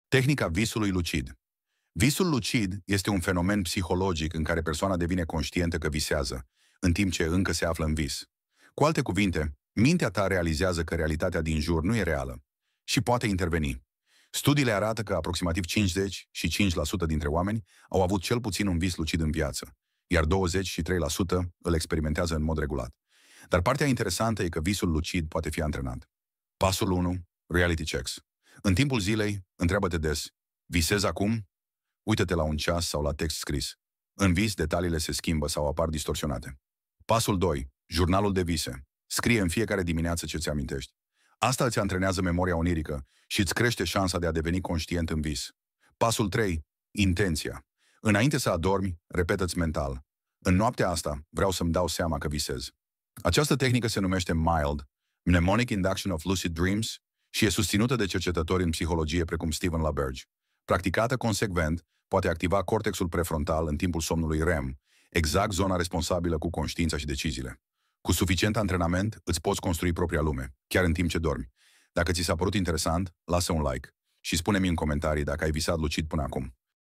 Tehnica visului lucid. Visul lucid este un fenomen psihologic în care persoana devine conștientă că visează, în timp ce încă se află în vis. Cu alte cuvinte, mintea ta realizează că realitatea din jur nu e reală și poate interveni. Studiile arată că aproximativ 50 și 5% dintre oameni au avut cel puțin un vis lucid în viață, iar 23% îl experimentează în mod regulat. Dar partea interesantă e că visul lucid poate fi antrenat. Pasul 1. Reality checks. În timpul zilei, întreabă-te des: visez acum? Uită-te la un ceas sau la text scris. În vis, detaliile se schimbă sau apar distorsionate. Pasul 2. Jurnalul de vise. Scrie în fiecare dimineață ce ți amintești. Asta îți antrenează memoria onirică și îți crește șansa de a deveni conștient în vis. Pasul 3. Intenția. Înainte să adormi, repetă-ți mental: în noaptea asta vreau să-mi dau seama că visez. Această tehnică se numește MILD, Mnemonic Induction of Lucid Dreams, și e susținută de cercetători în psihologie precum Stephen LaBerge. Practicată consecvent, poate activa cortexul prefrontal în timpul somnului REM, exact zona responsabilă cu conștiința și deciziile. Cu suficient antrenament, îți poți construi propria lume, chiar în timp ce dormi. Dacă ți s-a părut interesant, lasă un like și spune-mi în comentarii dacă ai visat lucid până acum.